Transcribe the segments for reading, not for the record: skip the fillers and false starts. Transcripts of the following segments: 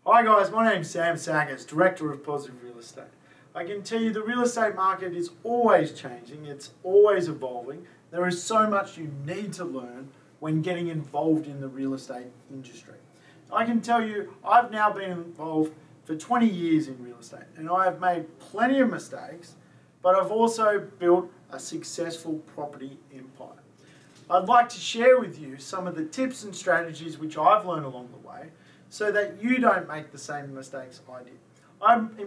Hi guys, my name's Sam Saggers, Director of Positive Real Estate. I can tell you the real estate market is always changing, it's always evolving. There is so much you need to learn when getting involved in the real estate industry. I can tell you I've now been involved for 20 years in real estate and I have made plenty of mistakes, but I've also built a successful property empire. I'd like to share with you some of the tips and strategies which I've learned along the way so that you don't make the same mistakes I did.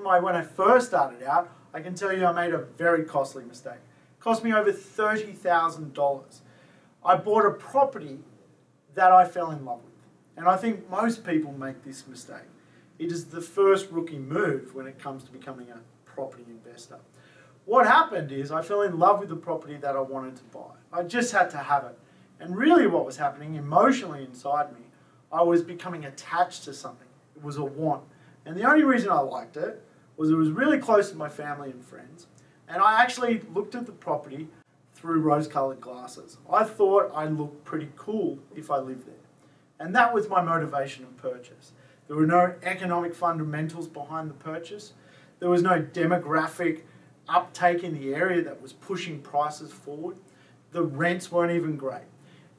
When I first started out, I can tell you I made a very costly mistake. It cost me over $30,000. I bought a property that I fell in love with. And I think most people make this mistake. It is the first rookie move when it comes to becoming a property investor. What happened is I fell in love with the property that I wanted to buy. I just had to have it. And really what was happening emotionally inside me, I was becoming attached to something. It was a want. And the only reason I liked it was really close to my family and friends. And I actually looked at the property through rose-colored glasses. I thought I looked pretty cool if I lived there. And that was my motivation of purchase. There were no economic fundamentals behind the purchase. There was no demographic uptake in the area that was pushing prices forward. The rents weren't even great.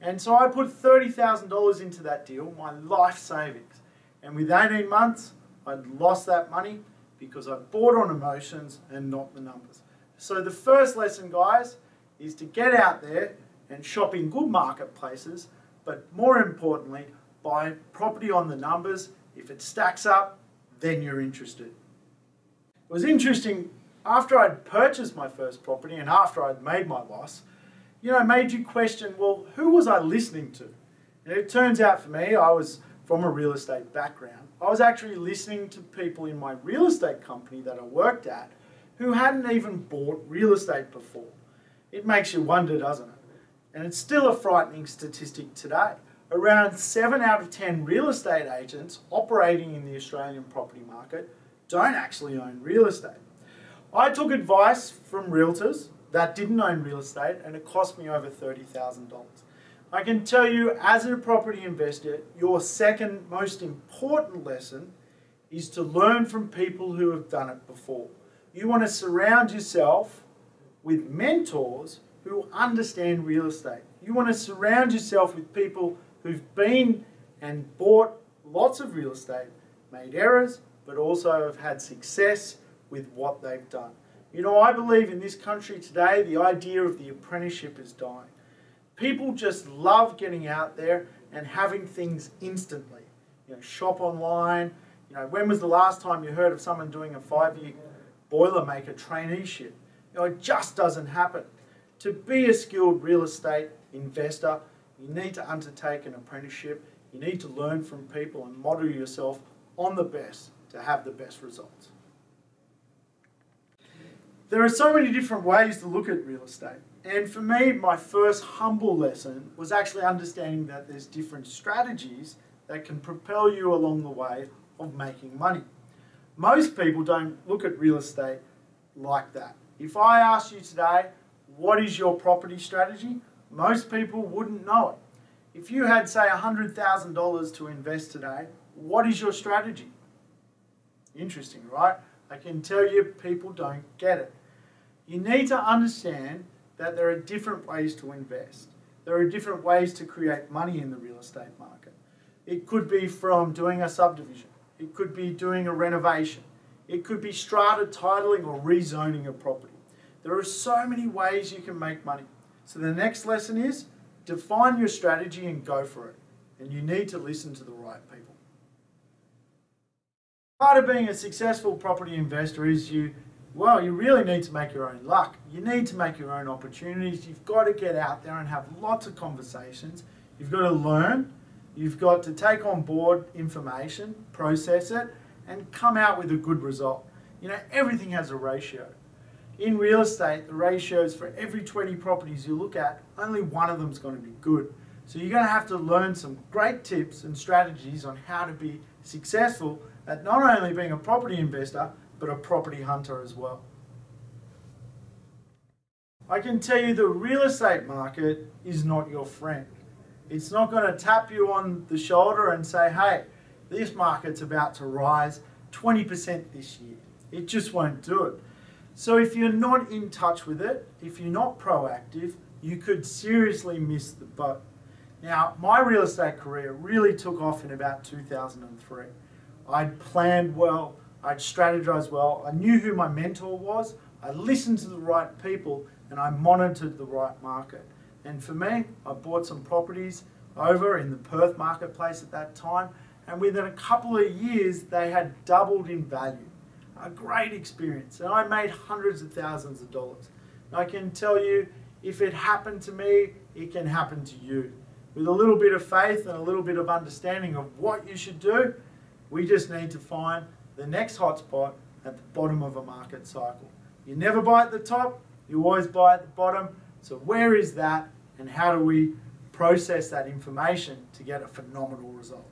And so I put $30,000 into that deal, my life savings. And with 18 months, I'd lost that money because I bought on emotions and not the numbers. So the first lesson, guys, is to get out there and shop in good marketplaces, but more importantly, buy property on the numbers. If it stacks up, then you're interested. It was interesting, after I'd purchased my first property and after I'd made my loss, made you question, well, who was I listening to? And it turns out for me, I was from a real estate background. I was actually listening to people in my real estate company that I worked at who hadn't even bought real estate before. It makes you wonder, doesn't it? And it's still a frightening statistic today. Around 7 out of 10 real estate agents operating in the Australian property market don't actually own real estate. I took advice from realtors that didn't own real estate and it cost me over $30,000. I can tell you as a property investor, your second most important lesson is to learn from people who have done it before. You want to surround yourself with mentors who understand real estate. You want to surround yourself with people who've been and bought lots of real estate, made errors, but also have had success with what they've done. I believe in this country today, the idea of the apprenticeship is dying. People just love getting out there and having things instantly. Shop online. When was the last time you heard of someone doing a 5-year Boilermaker traineeship? It just doesn't happen. To be a skilled real estate investor, you need to undertake an apprenticeship. You need to learn from people and model yourself on the best to have the best results. There are so many different ways to look at real estate. And for me, my first humble lesson was actually understanding that there's different strategies that can propel you along the way of making money. Most people don't look at real estate like that. If I asked you today, what is your property strategy? Most people wouldn't know it. If you had, say, $100,000 to invest today, what is your strategy? Interesting, right? I can tell you people don't get it. You need to understand that there are different ways to invest. There are different ways to create money in the real estate market. It could be from doing a subdivision. It could be doing a renovation. It could be strata titling or rezoning a property. There are so many ways you can make money. So the next lesson is define your strategy and go for it. And you need to listen to the right people. Part of being a successful property investor is you really need to make your own luck. You need to make your own opportunities. You've got to get out there and have lots of conversations. You've got to learn. You've got to take on board information, process it, and come out with a good result. Everything has a ratio. In real estate, the ratios for every 20 properties you look at, only one of them is going to be good. So you're going to have to learn some great tips and strategies on how to be successful at not only being a property investor, but a property hunter as well. I can tell you the real estate market is not your friend. It's not going to tap you on the shoulder and say, hey, this market's about to rise 20% this year. It just won't do it. So if you're not in touch with it, if you're not proactive, you could seriously miss the boat. Now, my real estate career really took off in about 2003. I'd planned well, I'd strategized well, I knew who my mentor was, I listened to the right people, and I monitored the right market. And for me, I bought some properties over in the Perth marketplace at that time, and within a couple of years, they had doubled in value. A great experience, and I made hundreds of thousands of dollars. And I can tell you, if it happened to me, it can happen to you. With a little bit of faith and a little bit of understanding of what you should do, we just need to find the next hotspot at the bottom of a market cycle. You never buy at the top, you always buy at the bottom. So where is that, and how do we process that information to get a phenomenal result?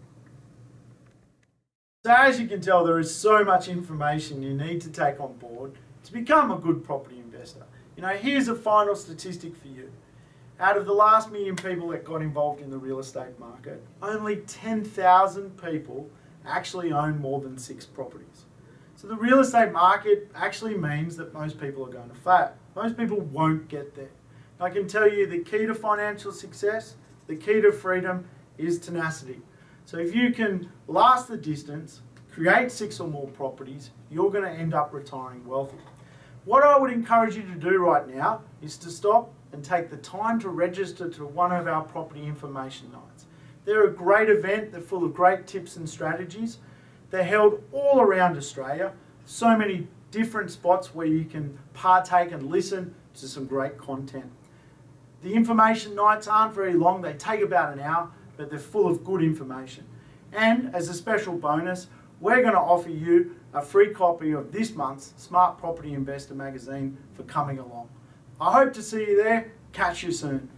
So as you can tell, there is so much information you need to take on board to become a good property investor. You know, here's a final statistic for you. Out of the last million people that got involved in the real estate market, only 10,000 people actually own more than 6 properties. So the real estate market actually means that most people are going to fail. Most people won't get there. I can tell you the key to financial success, the key to freedom is tenacity. So if you can last the distance, create 6 or more properties, you're going to end up retiring wealthy. What I would encourage you to do right now is to stop and take the time to register to one of our property information nights. They're a great event, they're full of great tips and strategies. They're held all around Australia, so many different spots where you can partake and listen to some great content. The information nights aren't very long, they take about an hour, but they're full of good information. And as a special bonus, we're going to offer you a free copy of this month's Smart Property Investor magazine for coming along. I hope to see you there. Catch you soon.